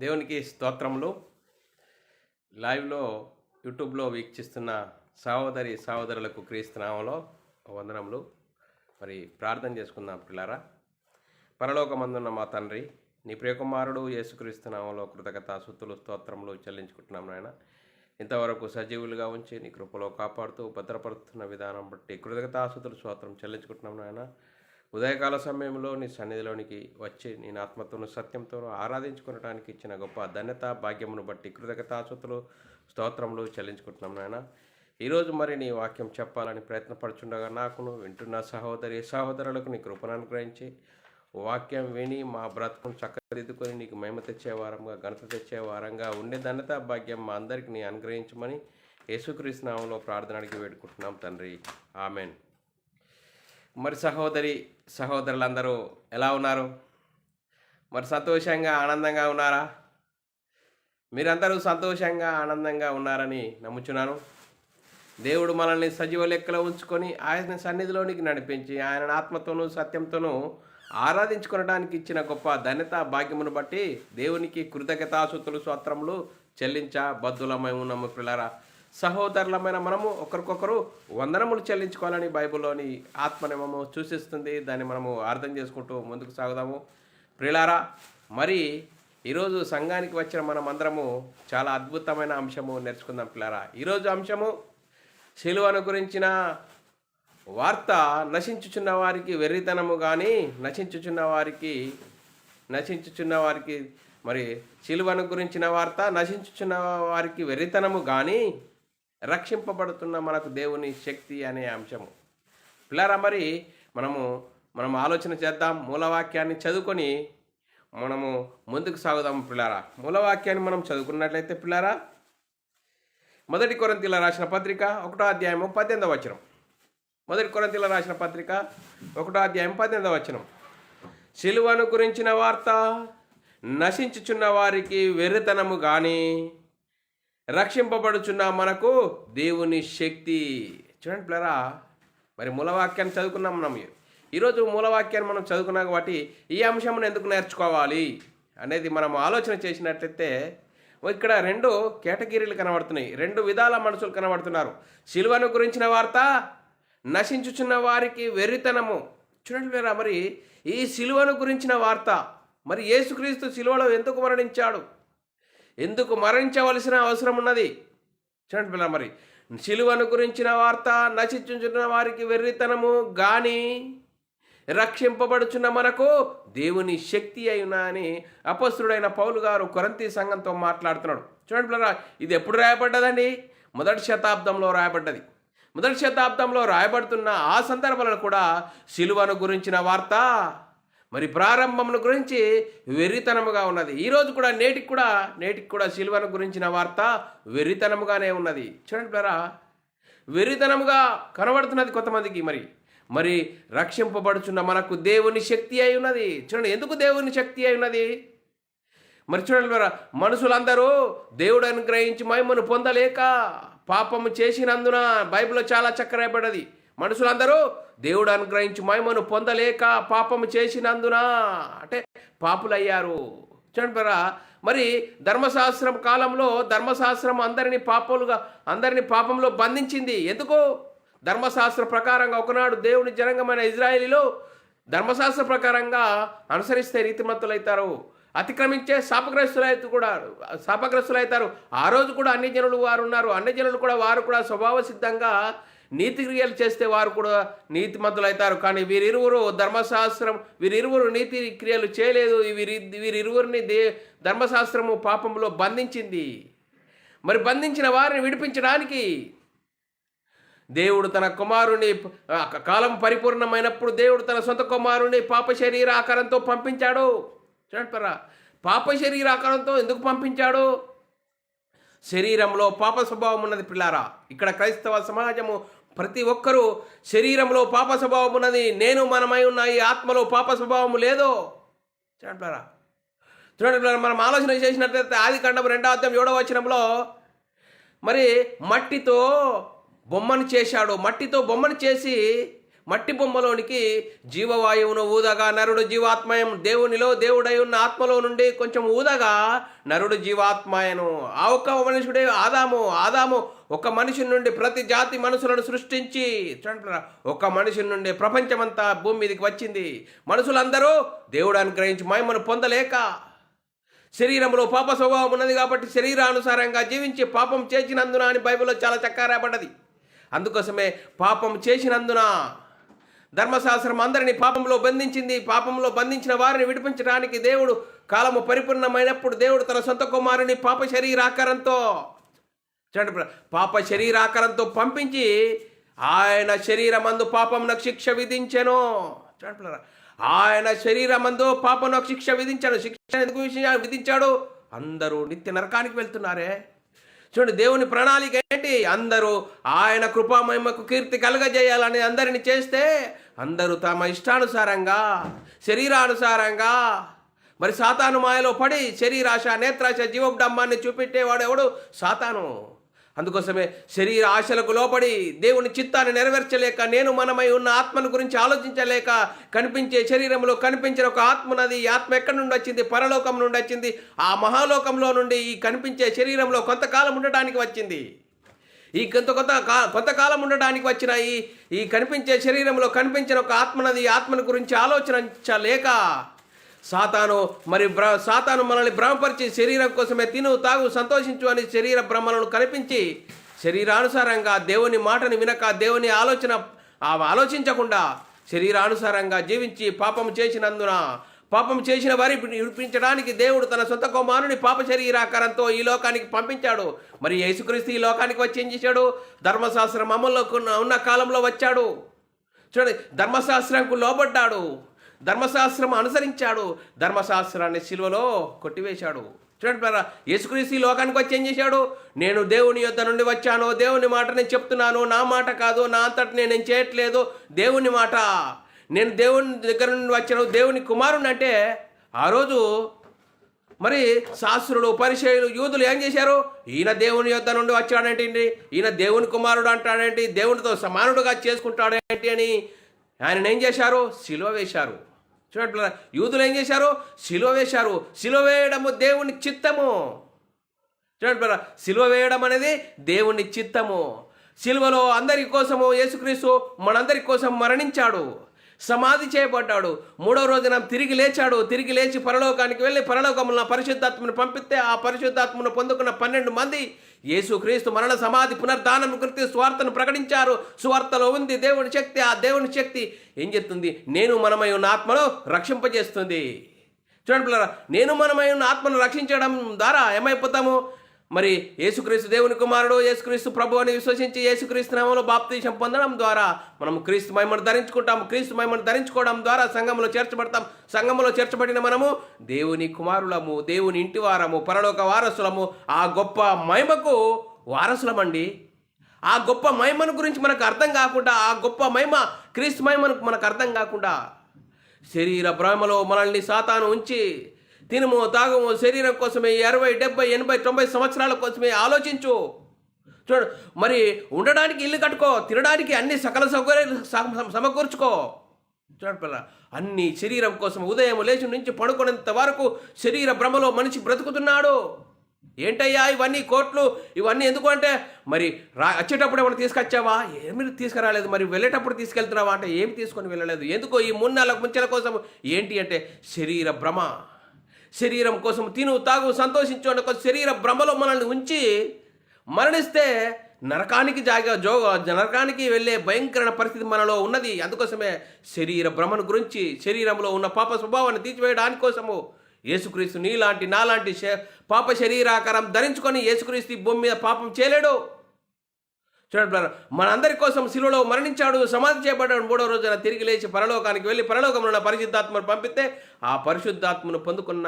దేవునికి స్తోత్రములు. లైవ్లో యూట్యూబ్లో వీక్షిస్తున్న సహోదరులకు క్రీస్తు నామములో వందనములు. మరి ప్రార్థన చేసుకుందాం పిల్లారా. పరలోకమందున్న మా తండ్రి, నీ ప్రియకుమారుడు యేసుక్రీస్తు నామములో కృతజ్ఞతాస్తుతులు స్తోత్రములు చెల్లించుకుంటున్నాం నాయన. ఇంతవరకు సజీవులుగా ఉంచి నీ కృపలో కాపాడుతూ భద్రపరుస్తున్న విధానం బట్టి కృతజ్ఞతాస్తుతులు స్తోత్రం చెల్లించుకుంటున్నాం నాయన. ఉదయకాల సమయంలో నీ సన్నిధిలోనికి వచ్చి నీ ఆత్మతోను సత్యంతోనూ ఆరాధించుకోవడానికి ఇచ్చిన గొప్ప ధన్యత భాగ్యమును బట్టి కృతజ్ఞతాస్తుతులు స్తోత్రములు చెల్లించుకుంటున్నాం నాయన. ఈరోజు మరి నీ వాక్యం చెప్పాలని ప్రయత్నపడుచుండగా నాకును వింటున్న సహోదరులకు నీ కృపను అనుగ్రహించి వాక్యం విని మా బ్రతుకును చక్కదిద్దుకొని నీకు మహిమ తెచ్చే వారంగా, ఘనత తెచ్చే వారంగా ఉండే ధన్యత భాగ్యం మా అందరికీ నీ అనుగ్రహించమని యేసుక్రీస్తు నామములో ప్రార్థన అడిగి వేడుకుంటున్నాం తండ్రి, ఆమెన్. మరి సహోదరులందరూ ఎలా ఉన్నారు? మరి సంతోషంగా ఆనందంగా ఉన్నారా? మీరందరూ సంతోషంగా ఆనందంగా ఉన్నారని నమ్ముచున్నాను. దేవుడు మనల్ని సజీవ లెక్కలో ఉంచుకొని ఆయన సన్నిధిలోనికి నడిపించి ఆయన ఆత్మతోనూ సత్యంతోనూ ఆరాధించుకోవడానికి ఇచ్చిన గొప్ప ధన్యత భాగ్యమును బట్టి దేవునికి కృతజ్ఞతాస్తుతులు స్తోత్రములు చెల్లించబద్ధులమై ఉన్నాము పిల్లరా. సహోదరులమైన మనము ఒకరికొకరు వందనములు చెల్లించుకోవాలని బైబిల్లోని ఆత్మనియమము సూచిస్తుంది. దాన్ని మనము అర్థం చేసుకుంటూ ముందుకు సాగుదాము ప్రియులారా. మరి ఈరోజు సంఘానికి వచ్చిన మనం అందరము చాలా అద్భుతమైన అంశము నేర్చుకుందాం పిల్లారా. ఈరోజు అంశము సిలువను గురించిన వార్త. నశించుచున్న వారికి వెర్రితనము కానీ నశించుచున్న వారికి మరి సిలువను గురించిన వార్త, నశించుచున్న వారికి వెర్రితనము కానీ రక్షింపబడుతున్న మనకు దేవుని శక్తి అనే అంశము పిల్లారా. మరి మనం ఆలోచన చేద్దాం. మూలవాక్యాన్ని చదువుకొని మనము ముందుకు సాగుదాం పిల్లారా. మూలవాక్యాన్ని మనం చదువుకున్నట్లయితే పిల్లారా, 1 కొరింథీయులకు రాసిన పత్రిక 1వ అధ్యాయము 18వ వచనం. 1 కొరింథీయులకు రాసిన పత్రిక 1వ అధ్యాయం 18వ వచనం. సిలువను గురించిన వార్త నశించుచున్న వారికి వెర్రితనము కానీ రక్షింపబడుచున్న మనకు దేవుని శక్తి. చూడండి పిల్లరా, మరి మూలవాక్యాన్ని చదువుకున్నాం మనం. ఈరోజు మూలవాక్యాన్ని మనం చదువుకున్నాం కాబట్టి ఈ అంశమును ఎందుకు నేర్చుకోవాలి అనేది మనం ఆలోచన చేసినట్లయితే ఇక్కడ 2 కేటగిరీలు కనబడుతున్నాయి. 2 విధాల మనుషులు కనబడుతున్నారు. సిలువను గురించిన వార్త, నశించుచున్న వారికి వెర్రితనము. చూడండి పిల్లరా, మరి ఈ సిలువను గురించిన వార్త, మరి యేసుక్రీస్తు సిలువలో ఎందుకు మరణించాడు, ఎందుకు మరణించవలసిన అవసరం ఉన్నది? చూడండి పిల్లరా, మరి సిలువను గురించిన వార్త, నశించుచున్న వారికి వెర్రితనము గాని రక్షింపబడుచున్న మనకు దేవుని శక్తి అయినా అని అపొస్తలుడైన పౌలు గారు కొరింథీ సంఘంతో మాట్లాడుతున్నాడు. చూడండి పిల్లరా, ఇది ఎప్పుడు రాయబడ్డదండి? 1వ శతాబ్దంలో రాయబడ్డది. 1వ శతాబ్దంలో రాయబడుతున్న ఆ సందర్భాలను కూడా సిలువను గురించిన వార్త మరి ప్రారంభమును గురించి వెర్రితనముగా ఉన్నది. ఈరోజు కూడా నేటికి కూడా సిలువను గురించిన వార్త వెర్రితనముగానే ఉన్నది. చూడండి పిల్లరా, వెర్రితనముగా కనబడుతున్నది కొంతమందికి. మరి రక్షింపబడుచున్న మనకు దేవుని శక్తి అయి ఉన్నది. చూడండి, ఎందుకు దేవుని శక్తి అయి ఉన్నది? మరి చూడండి పిల్లరా, మనుషులందరూ దేవుడు అనుగ్రహించి మహిమను పొందలేక పాపము చేసినందున, బైబిల్లో చాలా చక్కరాయబడ్డది, మనుషులందరూ దేవుడు అనుగ్రహించి మహిమను పొందలేక పాపము చేసినందున అంటే పాపులయ్యారు. చూడండి, మరి ధర్మశాస్త్రం కాలంలో ధర్మశాస్త్రం అందరినీ పాపంలో బంధించింది. ఎందుకు? ధర్మశాస్త్ర ప్రకారంగా ఒకనాడు దేవుని జనాంగమైన ఇజ్రాయేలీలో ధర్మశాస్త్ర ప్రకారంగా అనుసరిస్తే నీతిమంతులైతారు, అతిక్రమించే శాపగ్రస్తులైతారు. ఆ రోజు కూడా అన్ని జనులు వారు ఉన్నారు. అన్ని జనులు కూడా వారు కూడా స్వభావ సిద్ధంగా నీతి క్రియలు చేస్తే వారు కూడా నీతిమంతులైతారు. కానీ వీరిరువురు నీతి క్రియలు చేయలేదు. వీరిరువురిని ధర్మశాస్త్రము పాపంలో బంధించింది. మరి బంధించిన వారిని విడిపించడానికి దేవుడు తన కుమారుని, కాలం పరిపూర్ణమైనప్పుడు దేవుడు తన సొంత కుమారుని పాప శరీర ఆకారంతో పంపించాడు. చూడండి, పాప శరీర ఆకారంతో ఎందుకు పంపించాడు? శరీరంలో పాప స్వభావం ఉన్నది పిల్లారా. ఇక్కడ క్రైస్తవ సమాజము ప్రతి ఒక్కరూ శరీరంలో పాప స్వభావం ఉన్నది. నేను మనమై ఉన్న ఈ ఆత్మలో పాప స్వభావము లేదో. చూడండి, మనం ఆలోచన చేసినట్లయితే ఆదికాండం 2వ అధ్యాయం 7వ వచనంలో మరి మట్టితో బొమ్మను చేశాడు. మట్టితో బొమ్మను చేసి మట్టి బొమ్మలోనికి జీవవాయువును ఊదగా నరుడు జీవాత్మయం, దేవునిలో దేవుడై ఉన్న ఆత్మలో నుండి కొంచెం ఊదగా నరుడు జీవాత్మయను. ఆ ఒక్క మనుషుడే ఆదాము ఒక మనిషి నుండి ప్రతి జాతి మనుషులను సృష్టించి ఒక మనిషి నుండి ప్రపంచమంతా భూమి మీదకి వచ్చింది. మనుషులందరూ దేవుడు అనుగ్రహించి మహిమను పొందలేక శరీరంలో పాప స్వభావం ఉన్నది కాబట్టి శరీరానుసారంగా జీవించి పాపం చేసినందున అని బైబిల్లో చాలా చక్కగా రాబడ్డది. అందుకోసమే పాపం చేసినందున ధర్మశాస్త్రం అందరినీ పాపంలో బంధించింది. పాపంలో బంధించిన వారిని విడిపించడానికి దేవుడు కాలము పరిపూర్ణమైనప్పుడు దేవుడు తన సొంత కుమారుని పాప శరీరాకారంతో పంపించి ఆయన శరీరమందు పాపమునకు శిక్ష విధించెను. ఆయన శరీరమందు పాపమునకు శిక్ష విధించాడు. శిక్ష ఎందుకు విధించాడు? అందరూ నిత్య నరకానికి వెళ్తున్నారే. చూడండి, దేవుని ప్రణాళిక ఏంటి? అందరూ ఆయన కృపామహిమకు కీర్తి కలగజేయాలని అందరిని చేస్తే అందరూ తమ ఇష్టానుసారంగా శరీరానుసారంగా మరి సాతాను మాయలో పడి శరీరాశ నేత్రాశ జీవోడ్డంబాన్ని చూపెట్టేవాడు ఎవడు? సాతాను. అందుకోసమే శరీర ఆశలకు లోపడి దేవుని చిత్తాన్ని నెరవేర్చలేక నేను మనమై ఉన్న ఆత్మను గురించి ఆలోచించలేక కనిపించే శరీరంలో కనిపించిన ఒక ఆత్మ ఉన్నది. ఈ ఆత్మ ఎక్కడి నుండి వచ్చింది? పరలోకం నుండి వచ్చింది. ఆ మహాలోకంలో నుండి ఈ కనిపించే శరీరంలో కొంతకాలం ఉండడానికి వచ్చింది. ఈ కొంతకాలం ఉండడానికి వచ్చిన ఈ కనిపించే శరీరంలో కనిపించిన ఒక ఆత్మనది. ఆత్మను గురించి ఆలోచించలేక సాతాను మనల్ని భ్రమపరిచి శరీరం కోసమే తిను తాగు సంతోషించు అని శరీర భ్రమలను కనిపించి శరీరానుసారంగా దేవుని మాటని వినక దేవుని ఆలోచించకుండా శరీరానుసారంగా జీవించి పాపం చేసిన వారి విడిపించడానికి దేవుడు తన సొంత కుమారుని పాప శరీరాకారంతో ఈ లోకానికి పంపించాడు. మరి యేసుక్రీస్తు ఈ లోకానికి వచ్చి ఏం చేశాడు? ధర్మశాస్త్రం అమల్లో ఉన్న కాలంలో వచ్చాడు. చూడండి, ధర్మశాస్త్రంకు లోబడ్డాడు, ధర్మశాస్త్రం అనుసరించాడు, ధర్మశాస్త్రాన్ని సిలువలో కొట్టివేశాడు. చూడండి, యేసుక్రీస్తు ఈ లోకానికి వచ్చి ఏం చేశాడు? నేను దేవుని యొద్ద నుండి వచ్చాను, దేవుని మాట నేను చెప్తున్నాను, నా మాట కాదు, నా అంతటి నేను చేయట్లేదు, దేవుని మాట, నేను దేవుని దగ్గర నుండి వచ్చాను, దేవుని కుమారుని. అంటే ఆ రోజు మరి శాస్త్రులు పరిచయులు యూదులు ఏం చేశారు? ఈయన దేవుని యొద్ద నుండి వచ్చాడేంటి, ఈయన దేవుని కుమారుడు అంటాడేంటి, దేవునితో సమానుడుగా చేసుకుంటాడేంటి అని ఆయన ఏం చేశారు? సిలువ వేశారు. చూడండి, యూదులు ఏం చేశారు? సిలువ వేశారు. సిలువ వేయడము దేవుని చిత్తము. చూడండి, సిలువ వేయడం అనేది దేవుని చిత్తము. సిలువలో అందరి కోసము యేసుక్రీస్తు మనందరి కోసం మరణించాడు, సమాధి చేయబడ్డాడు, 3వ రోజున తిరిగి లేచాడు. తిరిగి లేచి పరలోకానికి వెళ్ళి పరలోకమున పరిశుద్ధాత్మను పంపిస్తే ఆ పరిశుద్ధాత్మను పొందుకున్న 12 మంది యేసుక్రీస్తు మరణ సమాధి పునర్ధానం గురించి సువార్తను ప్రకటించారు. సువార్తలో ఉంది దేవుని శక్తి. ఆ దేవుని శక్తి ఏం చెప్తుంది? నేను మనమై ఉన్న ఆత్మను రక్షింపజేస్తుంది. చూడండి, నేను మనమై ఉన్న ఆత్మను రక్షించడం ద్వారా ఏమైపోతాము? మరి యేసుక్రీస్తు దేవుని కుమారుడు, యేసుక్రీస్తు ప్రభు అని విశ్వసించి యేసుక్రీస్తు నామములో బాప్తిసం పొందడం ద్వారా మనం క్రీస్తు మహిమను ధరించుకుంటాము. క్రీస్తు మహిమను ధరించుకోవడం ద్వారా సంఘంలో చేర్చబడతాం. సంఘంలో చేర్చబడిన మనము దేవుని కుమారులము, దేవుని ఇంటి వారము, పరలోక వారసులము, ఆ గొప్ప మహిమకు వారసులమండి. ఆ గొప్ప మహిమను గురించి మనకు అర్థం కాకుండా, ఆ గొప్ప మహిమ క్రీస్తు మహిమను మనకు అర్థం కాకుండా శరీర భ్రమలో మనల్ని సాతాను ఉంచి తినుము తాగుము శరీరం కోసమే 60, 70, 80, 90 సంవత్సరాల కోసమే ఆలోచించు. చూడు, మరి ఉండడానికి ఇల్లు కట్టుకో, తినడానికి అన్ని సకల సౌకర్యాలు సమకూర్చుకో. చూడండి, అన్ని శరీరం కోసం ఉదయం లేచి నుంచి పడుకునేంత వరకు శరీర భ్రమలో మనిషి బ్రతుకుతున్నాడు. ఏంటయ్యా ఇవన్నీ కోట్లు, ఇవన్నీ ఎందుకు అంటే మరి వచ్చేటప్పుడు ఏమైనా తీసుకొచ్చావా? ఏమీ తీసుకురాలేదు. మరి వెళ్ళేటప్పుడు తీసుకెళ్తున్నావా అంటే ఏమి తీసుకొని వెళ్ళలేదు. ఎందుకో ఈ 3-4 ముంచెల కోసం. ఏంటి అంటే శరీర భ్రమ. శరీరం కోసం తిను తాగు సంతోషించు అనే శరీర భ్రమలో మనల్ని ఉంచి మరణిస్తే నరకానికి వెళ్ళే భయంకరమైన పరిస్థితి మనలో ఉన్నది. అందుకోసమే శరీర భ్రమను గురించి, శరీరంలో ఉన్న పాప స్వభావాన్ని తీర్చివేయడానికి కోసము యేసుక్రీస్తు నీలాంటి నాలాంటి పాప శరీరాకారం ధరించుకొని యేసుక్రీస్తు భూమి మీద పాపం చేయలేడు. చూడండి, మనందరి కోసం శిలువలో మరణించాడు, సమాధి చేయబడ్డాడు, 3వ రోజున తిరిగి లేచి పరలోకానికి వెళ్ళి పరలోకంలో ఉన్న పరిశుద్ధాత్మను పంపితే ఆ పరిశుద్ధాత్మను పొందుకున్న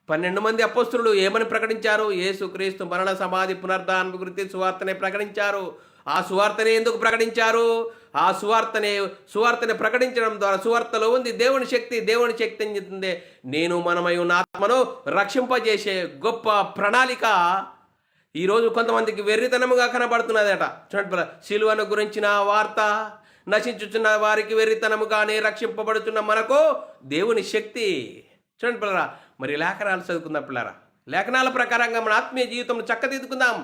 12 మంది అపోస్తలులు ఏమని ప్రకటించారు? యేసుక్రీస్తు మరణ సమాధి పునరుద్ధానం గురించి సువార్తనే ప్రకటించారు. ఆ సువార్తనే ఎందుకు ప్రకటించారు? ఆ సువార్తనే ప్రకటించడం ద్వారా సువార్తలో ఉంది దేవుని శక్తి. దేవుని శక్తి ఏం చెప్తుంది? నేను మనమై ఉన్న ఆత్మను రక్షింపజేసే గొప్ప ప్రణాళిక ఈరోజు కొంతమందికి వెర్రితనముగా కనబడుతున్నదట. చూడండి, సిలువను గురించిన వార్త, నశించుచున్న వారికి వెర్రితనము కానీ రక్షింపబడుతున్న మనకు దేవుని శక్తి. చూడండి పిల్లరా, మరి లేఖనాలు చదువుకుందాం పిల్లరా. లేఖనాల ప్రకారంగా మన ఆత్మీయ జీవితం చక్కదిద్దుకుందాం.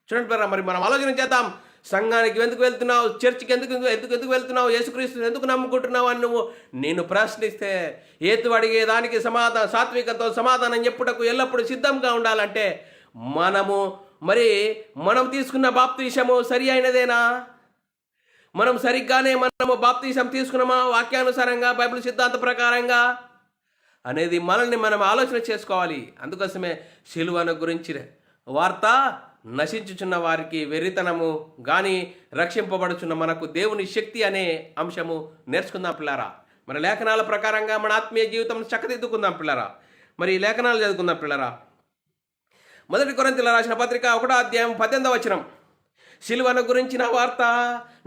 చూడండి పిల్లరా, మరి మనం ఆలోచన చేద్దాం. సంఘానికి ఎందుకు వెళ్తున్నావు, చర్చికి ఎందుకు వెళ్తున్నావు, యేసుక్రీస్తుని ఎందుకు నమ్ముకుంటున్నావు అని నేను ప్రశ్నిస్తే ఏతు అడిగేదానికి సాత్వికతో సమాధానం చెప్పుటకు ఎల్లప్పుడూ సిద్ధంగా ఉండాలంటే మనం తీసుకున్న బాప్తీసము సరి అయినదేనా? మనం సరిగ్గానే బాప్తీసం తీసుకున్నామా వాక్యానుసారంగా, బైబిల్ సిద్ధాంత ప్రకారంగా అనేది మనల్ని మనం ఆలోచన చేసుకోవాలి. అందుకోసమే సిలువను గురించి వార్త నశించుచున్న వారికి వెర్రితనము కానీ రక్షింపబడుచున్న మనకు దేవుని శక్తి అనే అంశము నేర్చుకుందాం పిల్లారా. మన లేఖనాల ప్రకారంగా మన ఆత్మీయ జీవితం చక్కదిద్దుకుందాం పిల్లరా. మరి లేఖనాలు చదువుకుందాం పిల్లరా. 1 కొరింథీయులకు రాసిన పత్రిక 1వ అధ్యాయం 18వ వచనం. సిలువను గురించిన వార్త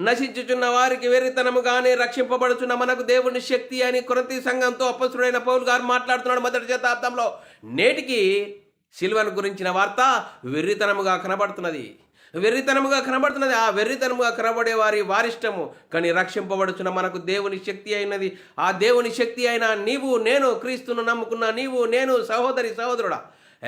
నశించుచున్న వారికి వెర్రితనము కానీ రక్షింపబడుచున్న మనకు దేవుని శక్తి అని కొరింథీ సంఘంతో అపొస్తలుడైన పౌలు గారు మాట్లాడుతున్నాడు 1వ శతాబ్దంలో. నేటికి సిలువను గురించిన వార్త వెర్రితనముగా కనబడుతున్నది. ఆ వెర్రితనముగా కనబడే వారిష్టము, కానీ రక్షింపబడుచున్న మనకు దేవుని శక్తి అయినది. ఆ దేవుని శక్తి అయిన నీవు నేను, క్రీస్తును నమ్ముకున్న నీవు నేను, సహోదరుడా,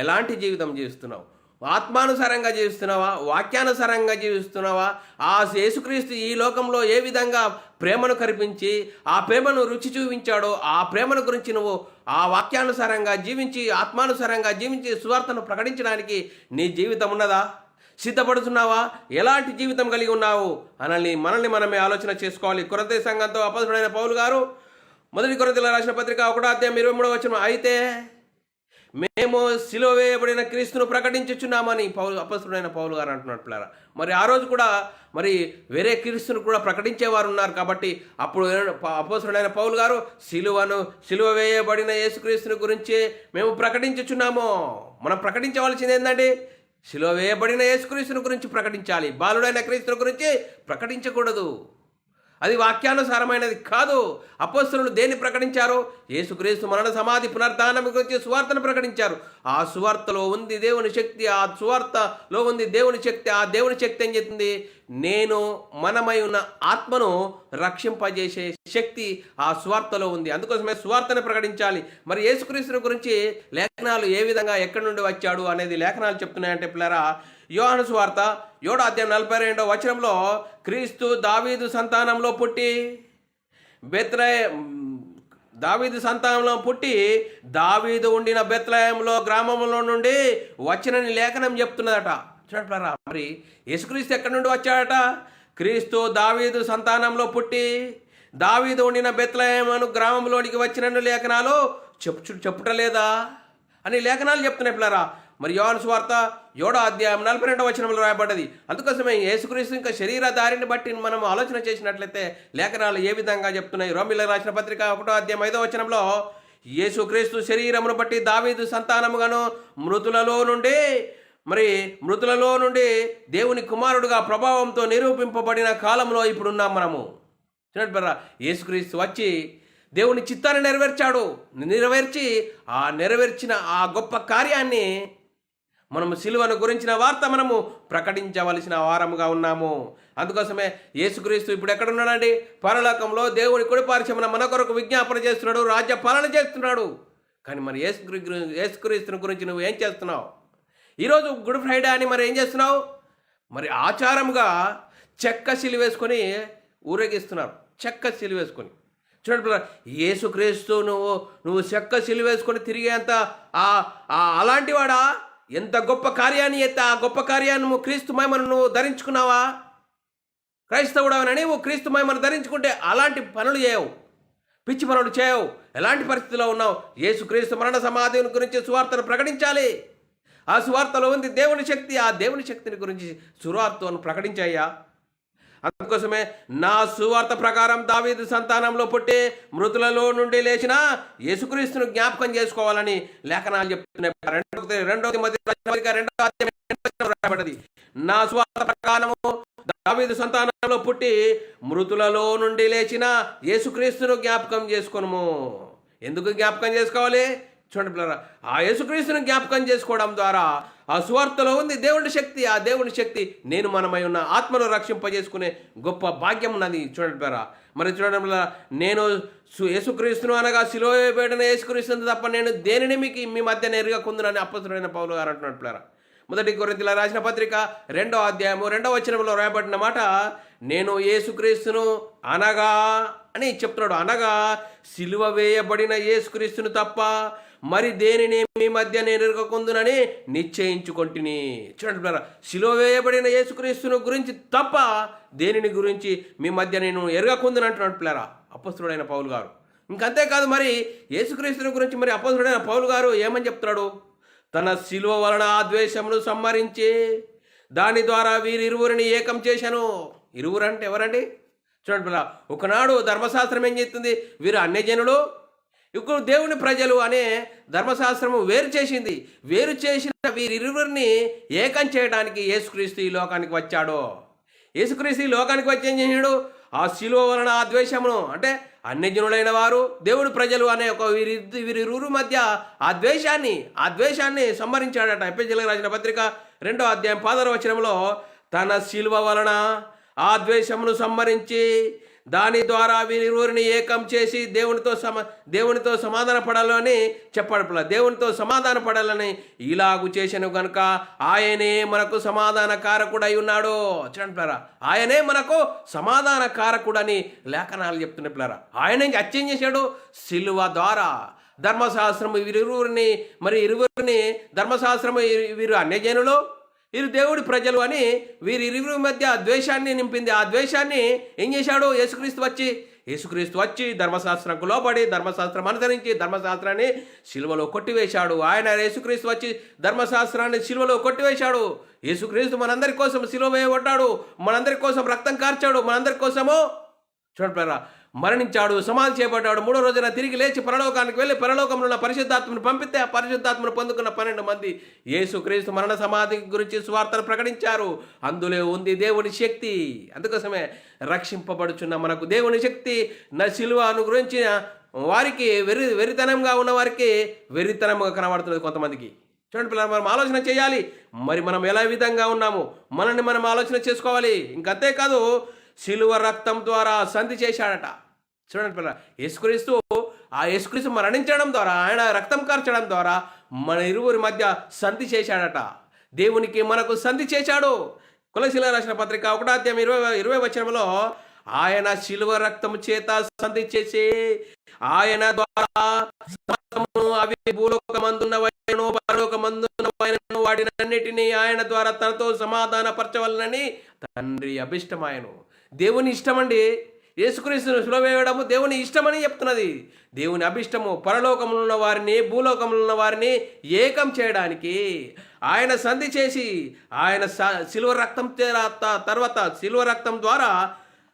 ఎలాంటి జీవితం జీవిస్తున్నావు? ఆత్మానుసారంగా జీవిస్తున్నావా? వాక్యానుసారంగా జీవిస్తున్నావా? ఆ యేసుక్రీస్తు ఈ లోకంలో ఏ విధంగా ప్రేమను కల్పించి ఆ ప్రేమను రుచి చూపించాడో ఆ ప్రేమను గురించి నువ్వు ఆ వాక్యానుసారంగా జీవించి ఆత్మానుసారంగా జీవించి సువార్తను ప్రకటించడానికి నీ జీవితం ఉన్నదా? సిద్ధపడుతున్నావా? ఎలాంటి జీవితం కలిగి ఉన్నావు అని మనల్ని ఆలోచన చేసుకోవాలి. కొరింథీ సంఘంతో అపొస్తలుడైన పౌలు గారు 1 కొరింథీయులకు రాసిన పత్రిక 1వ అధ్యాయం 23వ వచనం. అయితే మేము సిలువ వేయబడిన క్రీస్తును ప్రకటించుచున్నామని అపొస్తలుడైన పౌలు గారు అంటున్నాడు పిల్లరా. మరి ఆ రోజు కూడా వేరే క్రీస్తును కూడా ప్రకటించేవారు ఉన్నారు. కాబట్టి అప్పుడు అపొస్తలుడైన పౌలు గారు సిలువ వేయబడిన యేసుక్రీస్తుని గురించి మేము ప్రకటించుచున్నాము. మనం ప్రకటించవలసింది ఏంటంటే సిలువ వేయబడిన యేసుక్రీస్తుని గురించి ప్రకటించాలి. బాలుడైన క్రీస్తుని గురించి ప్రకటించకూడదు. అది వాక్యానుసారమైనది కాదు. అపొస్తలులు దేన్ని ప్రకటించారు? యేసుక్రీస్తు మరణ సమాధి పునరుద్ధానం గురించి సువార్తను ప్రకటించారు. ఆ సువార్తలో ఉంది దేవుని శక్తి. ఆ సువార్తలో ఉంది దేవుని శక్తి. ఆ దేవుని శక్తి ఏం చెప్తుంది? మనమై ఉన్న ఆత్మను రక్షింపజేసే శక్తి ఆ సువార్తలో ఉంది. అందుకోసమే సువార్తను ప్రకటించాలి. మరి యేసుక్రీస్తుని గురించి లేఖనాలు ఏ విధంగా ఎక్కడి నుండి వచ్చాడు అనేది లేఖనాలు చెప్తున్నాయంటే పిల్లరా, యోహాను సువార్త 7వ అధ్యాయం 42వ వచనంలో క్రీస్తు దావీదు సంతానంలో పుట్టి దావీదు ఉండిన బెత్లెహేములో గ్రామంలో నుండి వచ్చినని లేఖనం చెప్తున్నదట. చూడరా, మరి యేసుక్రీస్తు ఎక్కడి నుండి వచ్చాడట? క్రీస్తు దావీదు సంతానంలో పుట్టి దావీదు ఉండిన బెత్లెహేము గ్రామంలోనికి వచ్చినని లేఖనాలు చెప్పుటలేదా అని లేఖనాలు చెప్తున్నాయి పిల్లరా. మరి యోహాను సువార్త 7వ అధ్యాయం 42వ వచనంలో రాయబడ్డది. అందుకోసమే యేసుక్రీస్తు ఇంకా శరీరధారిని బట్టి మనం ఆలోచన చేసినట్లయితే లేఖనాలు ఏ విధంగా చెప్తున్నాయి? రోమీయులకు రాసిన పత్రిక 1వ అధ్యాయం 5వ వచనంలో యేసుక్రీస్తు శరీరమును బట్టి దావీదు సంతానముగాను మృతులలో నుండి దేవుని కుమారుడుగా ప్రభావంతో నిరూపింపబడిన కాలంలో ఇప్పుడున్నాం మనము. చూడండి బర్రా, యేసుక్రీస్తు వచ్చి దేవుని చిత్తాన్ని నెరవేర్చిన ఆ గొప్ప కార్యాన్ని మనము సిలువను గురించిన వార్త మనము ప్రకటించవలసిన వారముగా ఉన్నాము. అందుకోసమే యేసుక్రీస్తు ఇప్పుడు ఎక్కడున్నాడండి? పరలోకంలో దేవుని కుడిపార్శ్వమున మన కొరకు విజ్ఞాపన చేస్తున్నాడు, రాజ్య పాలన చేస్తున్నాడు. కానీ మరి యేసుక్రీస్తుని గురించి నువ్వు ఏం చేస్తున్నావు? ఈరోజు గుడ్ ఫ్రైడే అని మరి ఏం చేస్తున్నావు? మరి ఆచారముగా చెక్క సిలువేసుకొని ఊరేగిస్తున్నారు. చెక్క సిలువేసుకొని. చూడండి పిల్లలు, యేసుక్రీస్తు నువ్వు చెక్క సిలువేసుకొని తిరిగేంత అలాంటి వాడా? ఎంత గొప్ప కార్యాన్ని ఆ గొప్ప కార్యాన్ని నువ్వు క్రీస్తు మహిమను నువ్వు ధరించుకున్నావా? క్రైస్తవుడవని నువ్వు క్రీస్తు మహిమను ధరించుకుంటే అలాంటి పనులు చేయవు, పిచ్చి పనులు చేయవు. ఎలాంటి పరిస్థితిలో ఉన్నావు? యేసుక్రీస్తు మరణ సమాధి గురించి సువార్తను ప్రకటించాలి. ఆ సువార్తలో ఉంది దేవుని శక్తి. ఆ దేవుని శక్తిని గురించి సువార్తను ప్రకటించాయ్యా. అందుకోసమే నా సువార్త ప్రకారం దావీదు సంతానంలో పుట్టి మృతులలో నుండి లేచిన యేసుక్రీస్తును జ్ఞాపకం చేసుకోవాలని లేఖనాలు చెప్తున్నాయి. 2 రాయబడ్డది. నా సువార్త ప్రకారము దావీదు సంతానంలో పుట్టి మృతులలో నుండి లేచిన యేసుక్రీస్తును జ్ఞాపకం చేసుకోను. ఎందుకు జ్ఞాపకం చేసుకోవాలి? చూడండి పిల్లరా, ఆ యేసుక్రీస్తును జ్ఞాపకం చేసుకోవడం ద్వారా ఆ సువార్తలో ఉంది దేవుని శక్తి. ఆ దేవుని శక్తి నేను మనమై ఉన్న ఆత్మను రక్షింపజేసుకునే గొప్ప భాగ్యం ఉన్నది. చూడండి పేరా, మరి చూడడం వల్ల నేను యేసుక్రీస్తును అనగా శిలువ వేయబడిన యేసుక్రీస్తును తప్ప నేను దేనిని మీ మధ్య ఎరగకుందునని అపొస్తలుడైన పౌలు గారు అంటున్నాడు పిల్లరా. మొదటి కొరింథీయులకు రాసిన పత్రిక 2వ అధ్యాయము 2వ వచనంలో రాయబడిన మాట, నేను యేసుక్రీస్తును అనగా అని చెప్తున్నాడు. అనగా సిలువ వేయబడిన యేసుక్రీస్తును తప్ప మరి దేనిని మీ మధ్య నేను ఎరగకుందునని నిశ్చయించుకొంటిని. చూడండి పిల్లరా, సిలువ వేయబడిన యేసుక్రీస్తును గురించి తప్ప దేనిని గురించి మీ మధ్య నేను ఎరగకుందును అంటున్నాడు పిల్లరా అపొస్తలుడైన పౌలు గారు. ఇంకంతేకాదు, మరి యేసుక్రీస్తుని గురించి మరి అపొస్తలుడైన పౌలు గారు ఏమని చెప్తున్నాడు? తన శిలువ వలన ఆ ద్వేషమును సంహరించి దాని ద్వారా వీరిరువురిని ఏకం చేశాను. ఇరువురు అంటే ఎవరండి? చూడండి పిల్ల, ఒకనాడు ధర్మశాస్త్రం ఏం చేస్తుంది? వీరు అన్యజనులు, ఇప్పుడు దేవుని ప్రజలు అనే ధర్మశాస్త్రము వేరు చేసింది. వేరు చేసిన వీరిరువురిని ఏకం చేయడానికి యేసుక్రీస్తు ఈ లోకానికి వచ్చాడు. యేసుక్రీస్తు ఈ లోకానికి వచ్చి ఏం చేశాడు? ఆ శిలువ వలన ఆ ద్వేషమును, అంటే అన్యజనులైన వారు దేవుడి ప్రజలు అనే ఒక వీరిరువురు మధ్య ఆ ద్వేషాన్ని సంహరించాడట. ఎఫెసీయులకు రాసిన పత్రిక 2వ అధ్యాయం 16వ వచనంలో, తన శిలువ వలన ఆ ద్వేషమును సంహరించి దాని ద్వారా వీరిరువురిని ఏకం చేసి దేవునితో సమాధాన పడాలని చెప్పాడు. దేవునితో సమాధాన పడాలని ఇలాగు చేశాను గనుక ఆయనే మనకు సమాధాన కారకుడై ఉన్నాడు. చూడండి, ఆయనే మనకు సమాధాన కారకుడని లేఖనాలు చెప్తున్న పిల్లరా. ఆయన అచ్చేం చేశాడు? సిలువ ద్వారా ధర్మశాస్త్రము ఇరువురిని ధర్మశాస్త్రము వీరు అన్యజనులు, వీరు దేవుడి ప్రజలు అని వీరిరువురి మధ్య ద్వేషాన్ని నింపింది. ఆ ద్వేషాన్ని ఏం చేశాడు? యేసుక్రీస్తు వచ్చి ధర్మశాస్త్రంకు లోబడి ధర్మశాస్త్రం అనుసరించి ధర్మశాస్త్రాన్ని సిలువలో కొట్టివేశాడు. యేసుక్రీస్తు వచ్చి ధర్మశాస్త్రాన్ని సిలువలో కొట్టివేశాడు. యేసుక్రీస్తు మనందరి కోసం సిలువ వేయబడ్డాడు, మనందరి కోసం రక్తం కార్చాడు, మనందరి కోసము చూడరా మరణించాడు, సమాధి చేయబడ్డాడు. 3వ రోజున తిరిగి లేచి పరలోకానికి వెళ్ళి పరలోకంలో ఉన్న పరిశుద్ధాత్మను పంపితే ఆ పరిశుద్ధాత్మను పొందుకున్న 12 మంది యేసుక్రీస్తు మరణ సమాధి గురించి సువార్తను ప్రకటించారు. అందులో ఉంది దేవుని శక్తి. అందుకోసమే రక్షింపబడుచున్న మనకు దేవుని శక్తి సిలువను గురించిన వారికి వెరితనంగా ఉన్న వారికి వెరితనంగా కనబడుతున్నది కొంతమందికి. చూడండి పిల్లలు, మనం ఆలోచన చేయాలి. మరి మనం ఎలా విధంగా ఉన్నాము మనల్ని మనం ఆలోచన చేసుకోవాలి. ఇంకంతేకాదు, సిలువ రక్తం ద్వారా సంధి చేశాడట. చూడండి పిల్ల, యేసుక్రీస్తు మరణించడం ద్వారా, ఆయన రక్తం కార్చడం ద్వారా మన ఇరువురి మధ్య సంధి చేశాడట. దేవునికి మనకు సంధి చేశాడు. కొలసీయులకు రాసిన పత్రిక 1వ అధ్యాయం 20వ వచనంలో, ఆయన సిలువ రక్తము చేత సంధి చేసి ఆయన ద్వారా అవి భూలోకమందున్నవైనను పరలోకమందున్నవైనను వాటినన్నిటినీ ఆయన ద్వారా తనతో సమాధాన పరచవలనని తండ్రి అభిష్టమాయను. దేవుని ఇష్టమండి. యేసుక్రీస్తును సిలువ వేయడము దేవుని ఇష్టమని చెప్తున్నది. దేవుని అభిష్టము పరలోకములో ఉన్న వారిని భూలోకములో ఉన్న వారిని ఏకం చేయడానికి ఆయన సంధి చేసి ఆయన సిలువ రక్తం తర్వాత సిలువ రక్తం ద్వారా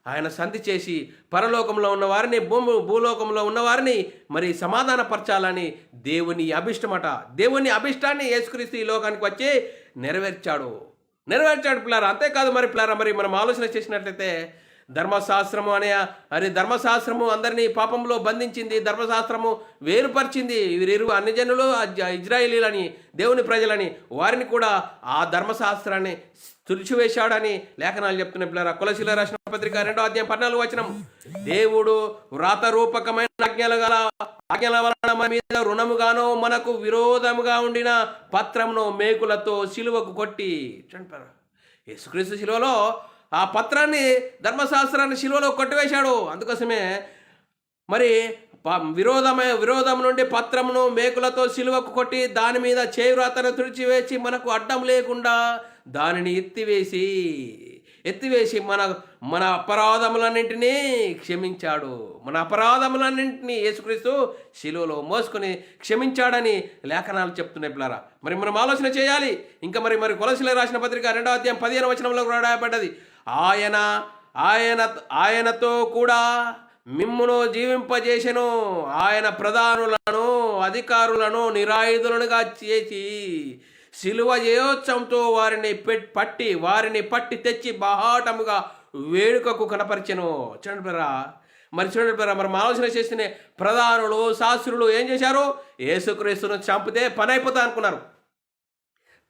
ఆయన సంధి చేసి పరలోకంలో ఉన్న వారిని భూలోకంలో ఉన్న వారిని మరి సమాధానపరచాలని దేవుని అభిష్టమట. దేవుని అభిష్టాన్ని యేసుక్రీస్తు ఈ లోకానికి వచ్చి నెరవేర్చాడు పిల్లారా. అంతేకాదు, మరి పిల్లారా, మరి మనం ఆలోచన చేసినట్లయితే ధర్మశాస్త్రము అందరినీ పాపంలో బంధించింది. ధర్మశాస్త్రము వేరుపరిచింది. వీరిరు అన్యజనులు ఇజ్రాయేలీలని దేవుని ప్రజలని వారిని కూడా ఆ ధర్మశాస్త్రాన్ని తుడిచివేశాడని లేఖనాలు చెప్తున్న పిల్లరా. కొలసీయులకు రాసిన పత్రిక 2వ అధ్యాయం 14వ వచనం, దేవుడు వ్రాతరూపకమైన ఆజ్ఞల వలన మన మీద రుణముగానో మనకు విరోధముగా ఉండిన పత్రమును మేకులతో సిలువకు కొట్టి. చూడండి, యేసుక్రీస్తు సిలువలో ఆ పత్రాన్ని ధర్మశాస్త్రాన్ని సిలువలో కొట్టివేశాడు. అందుకోసమే మరి విరోధం నుండి పత్రమును మేకులతో సిలువకు కొట్టి దాని మీద చేయురాతను తుడిచివేసి మనకు అడ్డం లేకుండా దానిని ఎత్తివేసి మన అపరాధములన్నింటినీ క్షమించాడు. మన అపరాధములన్నింటినీ యేసుక్రీస్తు శిలువలో మోసుకొని క్షమించాడని లేఖనాలు చెప్తున్నాయి పిల్లరా. మరి మనం ఆలోచన చేయాలి. ఇంకా మరి కొలసీయులకు రాసిన పత్రిక 2వ అధ్యాయం 15వ వచనంలో రాయబడ్డది, ఆయనతో కూడా మిమ్మును జీవింపజేసెను. ఆయన ప్రధానులను అధికారులను నిరాయుధులుగా చేసి సిలువ జయోత్సవంతో వారిని పట్టి తెచ్చి బహాటముగా వేడుకకు కనపరిచెను. చూడండి పిల్లరా, మరి ఆలోచన చేసిన ప్రధానులు శాస్త్రులు ఏం చేశారు? యేసుక్రీస్తును చంపితే పని అయిపోతా అనుకున్నారు.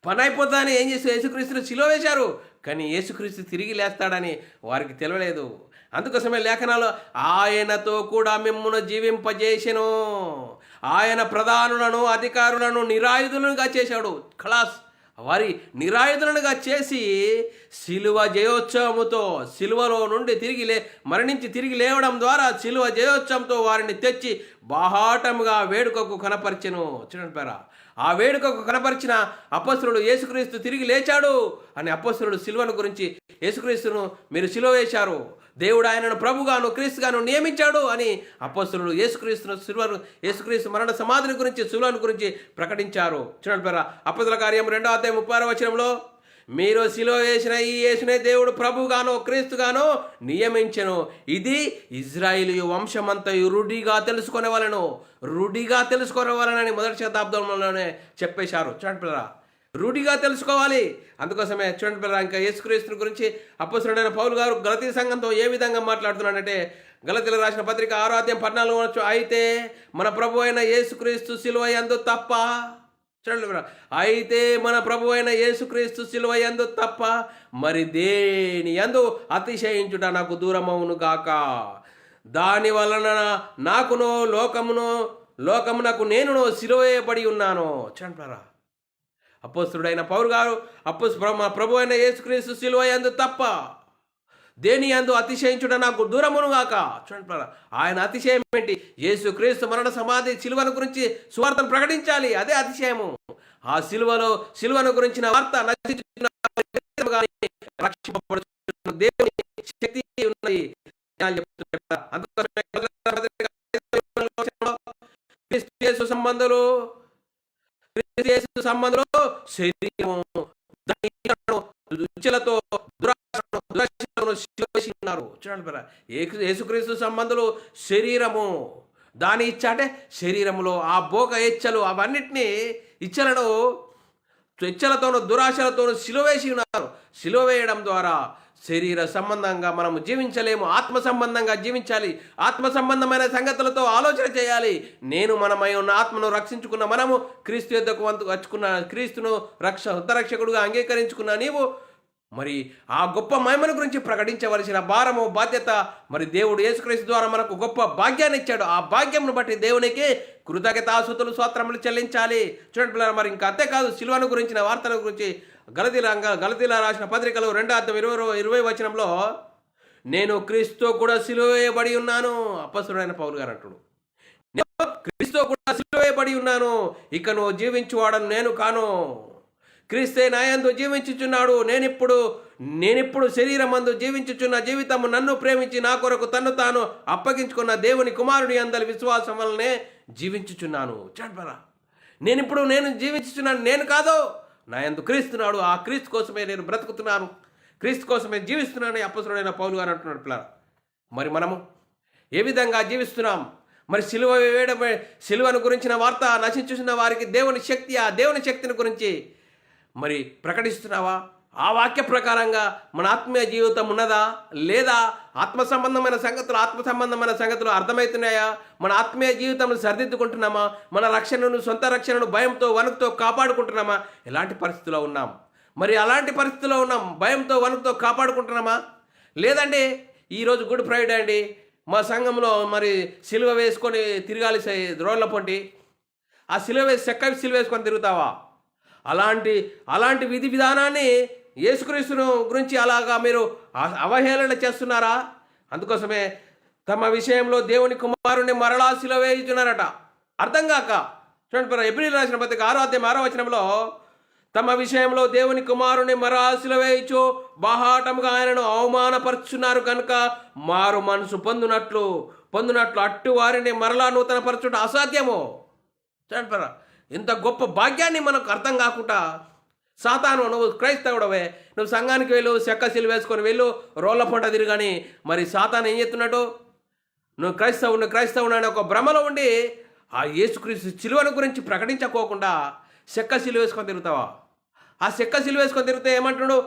పని అయిపోతుందని ఏం చేసి యేసుక్రీస్తును సిలువ వేశారు. కానీ యేసుక్రీస్తు తిరిగి లేస్తాడని వారికి తెలియలేదు. అందుకోసమే లేఖనాలు ఆయనతో కూడా మిమ్మును జీవింపజేసెను, ఆయన ప్రధానులను అధికారులను నిరాయుధులుగా చేశాడు. ఖలాస్, వారి నిరాయుధులుగా చేసి శిలువ జయోత్సవముతో, శిలువలో నుండి మరణించి తిరిగి లేవడం ద్వారా శిలువ జయోత్సవంతో వారిని తెచ్చి బాహాటముగా వేడుకకు కనపరిచెను. చూడండి పేరా, ఆ వేడుకకు కనపరిచిన అపొస్తలుడు యేసుక్రీస్తు తిరిగి లేచాడు అని అపొస్తలుడు శిలువను గురించి, యేసుక్రీస్తును మీరు శిలువ వేశారు, దేవుడు ఆయనను ప్రభుగాను క్రీస్తుగాను నియమించాడు అని అపొస్తలుడు యేసుక్రీస్తు మరణ సమాధిని గురించి, శిలువను గురించి ప్రకటించారు. చూడండి పేరా, అపొస్తలుల కార్యం 2:36 మీరు శిలువ వేసిన ఈ యేసునే దేవుడు ప్రభుగానో క్రీస్తుగానో నియమించెను, ఇది ఇజ్రాయేలు వంశమంతయు రుడిగా తెలుసుకొనవలెనని మొదటి శతాబ్దంలోనే చెప్పేశారు. చూడండి పిల్లరా, రూఢిగా తెలుసుకోవాలి. అందుకోసమే చూడండి పిల్లరా, ఇంకా యేసుక్రీస్తుని గురించి అపొస్తలుడైన పౌలు గారు గలతీ సంఘంతో ఏ విధంగా మాట్లాడుతున్నాడంటే, గలతీలకు రాసిన పత్రిక 6:14 అయితే మన ప్రభు అయిన యేసుక్రీస్తు శిలువ యందు తప్ప, చూడండి, అయితే మన ప్రభు అయిన యేసుక్రీస్తు శిలువ యందు తప్ప మరి దేని యందు అతిశయించుట నాకు దూరమవును గాక, దాని వలన నాకునో లోకమునకు నేనునో శిలువ వేయబడి ఉన్నాను. చూడండి, అపొస్తలుడైన పౌలు గారు మన ప్రభు అయిన యేసుక్రీస్తు శిలువ యందు తప్ప దేని యందు అతిశయించుట నాకు దూరమును గాక. చూడండి, ఆయన అతిశయం ఏంటి? యేసుక్రీస్తు మరణ సమాధి శిలువను గురించి సువార్తను ప్రకటించాలి, అదే అతిశయము. ఆ శిలువను గురించిన వార్త రక్షింపబడుతున్న దేవుని శక్తి ఉన్నది. సంబంధంలో శరీరము రుచులతో చూడండి, యేసుక్రీస్తు సంబంధులు శరీరము దాని ఇచ్చ అంటే శరీరములో ఆ భోగ ఇచ్చలు అవన్నిటినీ ఇచ్చలతోనూ దురాశలతోనూ సిలువేసి ఉన్నారు. సిలువ వేయడం ద్వారా శరీర సంబంధంగా మనము జీవించలేము, ఆత్మ సంబంధంగా జీవించాలి. ఆత్మ సంబంధమైన సంగతులతో ఆలోచన చేయాలి. మనమై ఉన్న ఆత్మను రక్షించుకున్న మనము, క్రీస్తు యొద్దకు వచ్చుకున్న క్రీస్తును ఉత్తరక్షకుడుగా అంగీకరించుకున్న నీవు మరి ఆ గొప్ప మహిమను గురించి ప్రకటించవలసిన భారము, బాధ్యత మరి దేవుడు యేసుక్రీస్తు ద్వారా మనకు గొప్ప భాగ్యాన్ని ఇచ్చాడు. ఆ భాగ్యంను బట్టి దేవునికి కృతజ్ఞతాస్తుతులు స్తోత్రములు చెల్లించాలి. చూడండి పిల్లలు, మరి ఇంకా అంతేకాదు, శిలువను గురించిన వార్తల గురించి గలతీల రాసిన పత్రికలు 2:20 నేను క్రీస్తుతో కూడా సిలువ వేయబడి ఉన్నాను. అపొస్తలుడైన పౌలు గారు అంటుడు, నేను క్రీస్తుతో కూడా సిలువ వేయబడి ఉన్నాను, ఇక నువ్వు జీవించువాడను నేను కాను, క్రీస్తే నాయందు జీవించుచున్నాడు. నేనిప్పుడు శరీరమందు జీవించుచున్న జీవితము నన్ను ప్రేమించి నా కొరకు తన్ను తాను అప్పగించుకున్న దేవుని కుమారుని అందరి విశ్వాసం వల్లనే జీవించుచున్నాను. చూడరా, నేను జీవించుచున్నాను, నేను కాదు, నా యందు క్రీస్తున్నాడు. ఆ క్రీస్తు కోసమే నేను బ్రతుకుతున్నాను, క్రీస్తు కోసమే జీవిస్తున్నాను అపొస్తలుడైన పౌలు గారు అంటున్నాడు. పిల్లలు, మరి మనము ఏ విధంగా జీవిస్తున్నాం? మరి సిలువను గురించిన వార్త నశించుతున్న వారికి ఆ దేవుని శక్తిని గురించి మరి ప్రకటిస్తున్నావా? ఆ వాక్య ప్రకారంగా మన ఆత్మీయ జీవితం ఉన్నదా లేదా? ఆత్మ సంబంధమైన సంగతులు అర్థమవుతున్నాయా? మన ఆత్మీయ జీవితం సరిదిద్దుకుంటున్నామా? మన సొంత రక్షణను భయంతో వణుకుతో కాపాడుకుంటున్నామా? ఎలాంటి పరిస్థితిలో ఉన్నాం? మరి అలాంటి పరిస్థితిలో ఉన్నాం, భయంతో వణుకుతో కాపాడుకుంటున్నామా? లేదంటే ఈరోజు గుడ్ ఫ్రైడే అండి, మా సంఘంలో మరి సిలువ వేసుకొని తిరగాలి రోడ్ల పొంటి, ఆ సిలువ వేసుకొని తిరుగుతావా? అలాంటి విధి విధానాన్ని యేసుక్రీస్తును గురించి అలాగా మీరు అవహేళన చేస్తున్నారా? అందుకోసమే తమ విషయంలో దేవుని కుమారుని మరలా సిలువ వేయుచున్నారట. అర్థం కాక చూడండి, ఎబ్రీయులకు రాసిన పత్రిక 6:6 తమ విషయంలో దేవుని కుమారుని మరలా సిలువ వేయుచు బాహాటముగా ఆయనను అవమానపరుచున్నారు కనుక మారు మనసు పొందునట్లు అట్టు వారిని మరలా నూతన పరచుట అసాధ్యము. చూడండి, ఇంత గొప్ప భాగ్యాన్ని మనకు అర్థం కాకుండా సాతాను, నువ్వు క్రైస్తవుడవే, నువ్వు సంఘానికి వెళ్ళు, చెక్క సిలువ వేసుకొని వెళ్ళు, రోళ్ళ పంట తిరుగని మరి సాతాను ఏం చెప్తున్నాడు? నువ్వు క్రైస్తవుడు అనే ఒక భ్రమలో ఉండి ఆ యేసుక్రీస్తు సిలువను గురించి ప్రకటించుకోకుండా చెక్క సిలువ వేసుకొని తిరుగుతావా? ఆ చెక్క సిలువ వేసుకొని తిరిగితే ఏమంటున్నాడు?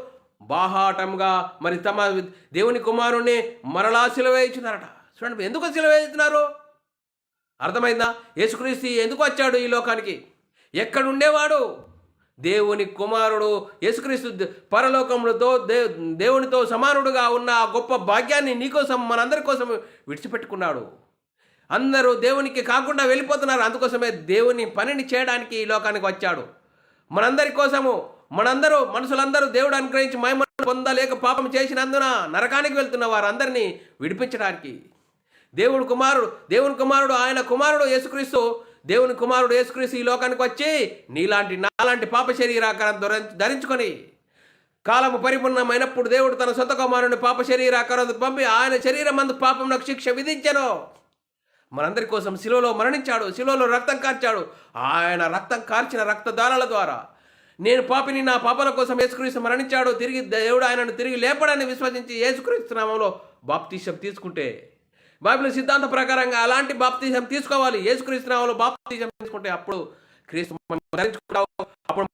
బాహాటంగా మరి తమ దేవుని కుమారుణ్ణి మరలా సిలువ వేయించున్నారట. చూడండి, ఎందుకు సిలువ వేస్తున్నారు? అర్థమైందా? యేసుక్రీస్తు ఎందుకు వచ్చాడు ఈ లోకానికి? ఎక్కడుండేవాడు? దేవుని కుమారుడు యేసుక్రీస్తు పరలోకములతో దేవునితో సమానుడుగా ఉన్న ఆ గొప్ప భాగ్యాన్ని నీకోసం మనందరి కోసం విడిచిపెట్టుకున్నాడు. అందరూ దేవునికి కాకుండా వెళ్ళిపోతున్నారు. అందుకోసమే దేవుని పనిని చేయడానికి ఈ లోకానికి వచ్చాడు. మనందరి కోసము మనుషులందరూ దేవుడు అనుగ్రహించి మహిమను పొందలేక పాపం చేసినందున నరకానికి వెళ్తున్న వారందరినీ విడిపించడానికి దేవుని కుమారుడు ఆయన కుమారుడు యేసుక్రీస్తు, దేవుని కుమారుడు యేసుక్రీస్తు ఈ లోకానికి వచ్చి నాలాంటి పాప శరీరాకారం ధరించుకొని కాలము పరిపూర్ణమైనప్పుడు దేవుడు తన సొంత కుమారుని పాప శరీరాకారం పంపి ఆయన శరీరం మందు పాపమునకు శిక్ష విధించెను. మనందరి కోసం శిలువలో మరణించాడు, శిలువలో రక్తం కార్చాడు. ఆయన రక్తం కార్చిన రక్తదారాల ద్వారా నేను పాపిని, నా పాపల కోసం యేసుక్రీస్తు మరణించాడు, తిరిగి దేవుడు ఆయనను తిరిగి లేపడాన్ని విశ్వసించి యేసుక్రీస్తు నామములో బాప్తిసం తీసుకుంటే, బైబిల్ సిద్ధాంత ప్రకారంగా అలాంటి బాప్తిసం తీసుకోవాలి. యేసుక్రీస్తు నామములో బాప్తిసం తీసుకుంటే అప్పుడు క్రీస్తు ధరించుకుంటావు. అప్పుడు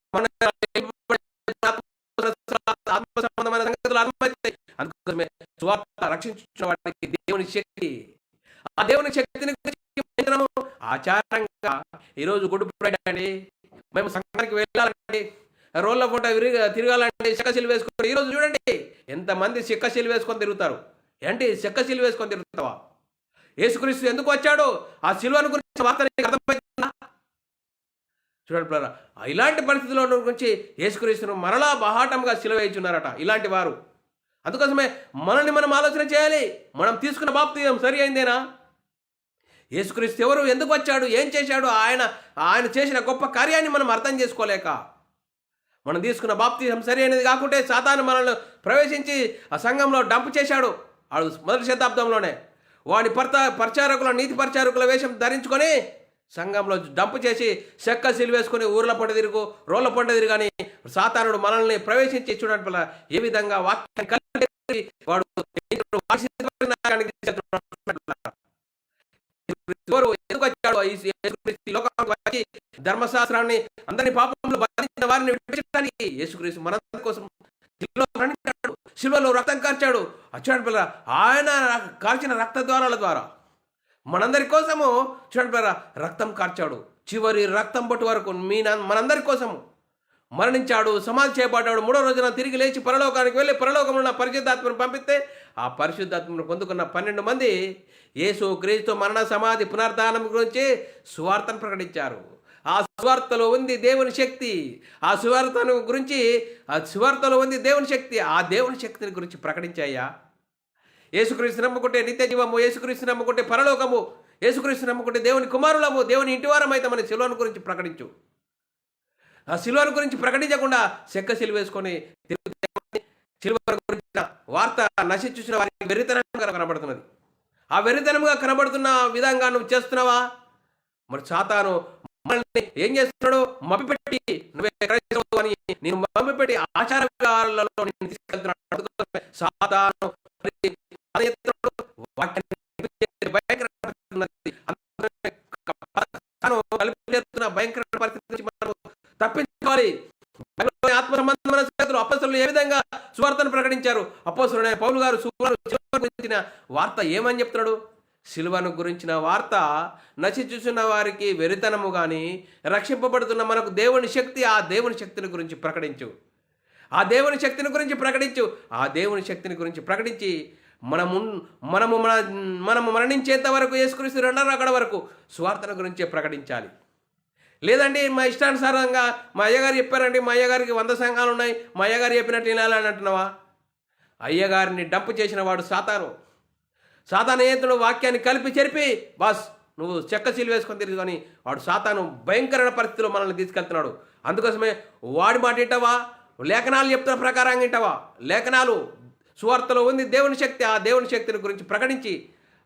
ఆత్మ సంబంధమైన సంగతులు అర్థమవుతాయి. అందుకోసమే స్వార్థ రక్షించిన వాడికి దేవుని శక్తి, ఆ దేవుని శక్తిని ఆచారంగా ఈరోజు గుడ్ ఫ్రైడే అండి, మేము సంఘానికి వెళ్ళాలండి, రోడ్ల పూట తిరగాలండి, చెక్కశీలు వేసుకొని. ఈరోజు చూడండి ఎంతమంది చెక్కశీలు వేసుకొని తిరుగుతారు. ఏంటి చెక్కశీలు వేసుకొని తిరుగుతావా? యేసుక్రీస్తు ఎందుకు వచ్చాడు? ఆ సిలువను గురించి వార్త అర్థమవుతుందా? చూడండి పిల్లరా, ఇలాంటి పరిస్థితుల్లో గురించి యేసుక్రీస్తును మరలా బహాటంగా సిలువ వేయించున్నారట ఇలాంటి వారు. అందుకోసమే మనల్ని మనం ఆలోచన చేయాలి. మనం తీసుకున్న బాప్తిసం సరి అయిందేనా? యేసుక్రీస్తు ఎవరు, ఎందుకు వచ్చాడు, ఏం చేశాడు, ఆయన చేసిన గొప్ప కార్యాన్ని మనం అర్థం చేసుకోలేక మనం తీసుకున్న బాప్తిసం సరి అనేది కాకుంటే సాతాను మనల్ని ప్రవేశించి ఆ సంఘంలో డంప్ చేశాడు. వాడు మొదటి శతాబ్దంలోనే వాడి నీతి పరిచారకుల వేషం ధరించుకొని సంఘంలో డంప్ చేసి చెక్క సిలువేసుకొని ఊర్ల పంట తిరుగు రోళ్ళ పంట తిరుగు అని సాతానుడు మనల్ని ప్రవేశించి చూడండి పిల్ల ఏ విధంగా వాక్యాన్ని కలిపి వాడు ఎందుకు వచ్చాడు? లోకానికి వచ్చి ధర్మశాస్త్రాన్ని అందరినీ పాపంలో బంధించిన వారిని విడిపించడానికి యేసుక్రీస్తు మన కోసం శిలువలో రక్తం కార్చాడు. చూడండి పిల్ల, ఆయన కార్చిన రక్త ద్వారా మనందరి కోసము చూడండి పిల్ల రక్తం కార్చాడు. చివరి రక్తం బొట్టు వరకు మనందరి కోసము మరణించాడు, సమాధి చేయబడ్డాడు. 3వ రోజున తిరిగి లేచి పరలోకానికి వెళ్ళి పరలోకంలో ఉన్న పరిశుద్ధాత్మను పంపిస్తే ఆ పరిశుద్ధాత్మను పొందుకున్న 12 మంది యేసు క్రీస్తు మరణ సమాధి పునరుద్ధానం గురించి సువార్తను ప్రకటించారు. ఆ సువార్తలో ఉంది దేవుని శక్తి. ఆ సువార్తలో ఉంది దేవుని శక్తి. ఆ దేవుని శక్తిని గురించి ప్రకటించాయా? యేసుక్రీస్తు నమ్ముకుంటే నిత్య జీవము, యేసుక్రీస్తు నమ్ముకుంటే పరలోకము, యేసుక్రీస్తు నమ్ముకుంటే దేవుని కుమారులము, దేవుని ఇంటివారం అయితే మన శిలువను గురించి ప్రకటించు. ఆ శిలువను గురించి ప్రకటించకుండా చెక్క సిలువ వేసుకొని శిలువ గురించిన వార్త నశించిన వారికి వెర్రితనంగా కనబడుతున్నది. ఆ వెర్రితనంగా కనబడుతున్న విధంగా నువ్వు చేస్తున్నావా? మరి సాతాను మనల్ని ఏం చేస్తున్నాడు? మభ్యపెట్టి నువ్వే క్రైస్తవుడు అని నేను మభ్యపెట్టి ఆచారాలలో నేను తీసుకెళ్తున్నాడు. సాతాను భయంకర పరిస్థితి మనం తప్పించుకోవాలి. ఆత్మ సంబంధమైన సంగతులు అపోస్తలులు ఏ విధంగా సువార్తను ప్రకటించారు? అపోస్తలుడైన పౌలు గారు సిలువను గురించిన వార్త ఏమని చెప్తున్నాడు? సిలువను గురించిన వార్త నశించుచున్న వారికి వెరితనము కానీ రక్షింపబడుతున్న మనకు దేవుని శక్తి. ఆ దేవుని శక్తిని గురించి ప్రకటించు. ఆ దేవుని శక్తిని గురించి ప్రకటించు. ఆ దేవుని శక్తిని గురించి ప్రకటించి మనము మరణించేంత వరకు యేసుక్రీస్తు రెండవ రాకడ వరకు సువార్తను గురించే ప్రకటించాలి. లేదండి మా ఇష్టానుసారంగా మా అయ్యగారు చెప్పారండి, మా అయ్యగారికి 100 సంఘాలు ఉన్నాయి, మా అయ్యగారు చెప్పినట్టు వినాలని అంటున్నావా? అయ్యగారిని డంప్ చేసిన వాడు సాతాను ఏతుడు వాక్యాన్ని కలిపి చెరిపి బాస్ నువ్వు చెక్క సీలు వేసుకొని తిరిగి వాడు సాతాను భయంకరమైన పరిస్థితిలో మనల్ని తీసుకెళ్తున్నాడు. అందుకోసమే వాడి మాట వింటావా? లేఖనాలు చెప్తున్న ప్రకారంగా వింటావా? లేఖనాలు సువార్తలో ఉంది దేవుని శక్తి. ఆ దేవుని శక్తిని గురించి ప్రకటించి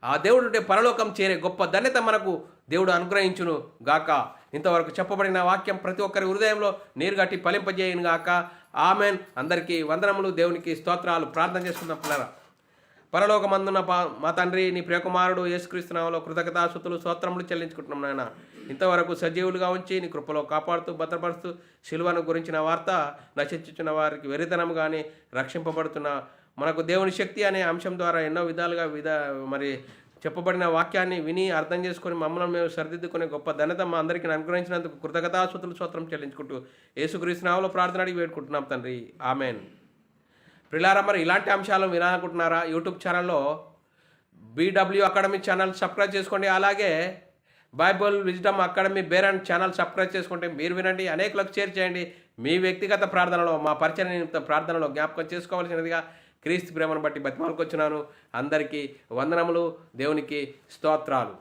ఆ దేవుడు పరలోకం చేరే గొప్ప ధన్యత మనకు దేవుడు అనుగ్రహించును గాక. ఇంతవరకు చెప్పబడిన వాక్యం ప్రతి ఒక్కరి హృదయంలో నీరుగట్టి ఫలింపజేయను గాక. ఆమెన్. అందరికీ వందనములు, దేవునికి స్తోత్రాలు. ప్రార్థన చేసుకుందాం పిల్లరా. పరలోకమందున్న మా తండ్రి, నీ ప్రియకుమారుడు యేసుక్రీస్తు నామములో కృతజ్ఞతాస్తుతులు స్తోత్రములు చెల్లించుకుంటున్నాం నాయన. ఇంతవరకు సజీవులుగా ఉంచి నీ కృపలో కాపాడుతూ భద్రపరుస్తూ సిలువను గురించిన వార్త నశించుచున్న వారికి వెరితనము కానీ రక్షింపబడుతున్న మనకు దేవుని శక్తి అనే అంశం ద్వారా ఎన్నో విధాలుగా మరి చెప్పబడిన వాక్యాన్ని విని అర్థం చేసుకొని మమ్మల్ని మేము సరిదిద్దుకునే గొప్ప ఘనత మా అందరికీ అనుగ్రహించినందుకు కృతజ్ఞతాస్తుతులు స్తోత్రం చెల్లించుకుంటూ యేసుక్రీస్తు నామములో ప్రార్థన అడిగి వేడుకుంటున్నాం తండ్రి, ఆమెన్. ప్రిలారా, మరి ఇలాంటి అంశాలు వినాలనుకుంటున్నారా? యూట్యూబ్ ఛానల్లో BW అకాడమీ ఛానల్ సబ్స్క్రైబ్ చేసుకోండి. అలాగే బైబుల్ విజ్డమ్ అకాడమీ బేరన్ ఛానల్ సబ్స్క్రైబ్ చేసుకుంటే మీరు వినండి, అనేకులకు షేర్ చేయండి. మీ వ్యక్తిగత ప్రార్థనలో, మా పరిచయ నిమిత్త ప్రార్థనలో జ్ఞాపకం చేసుకోవాల్సినదిగా క్రీస్తు ప్రేమను బట్టి బతిమాలుకొచ్చున్నాను. అందరికీ వందనములు, దేవునికి స్తోత్రాలు.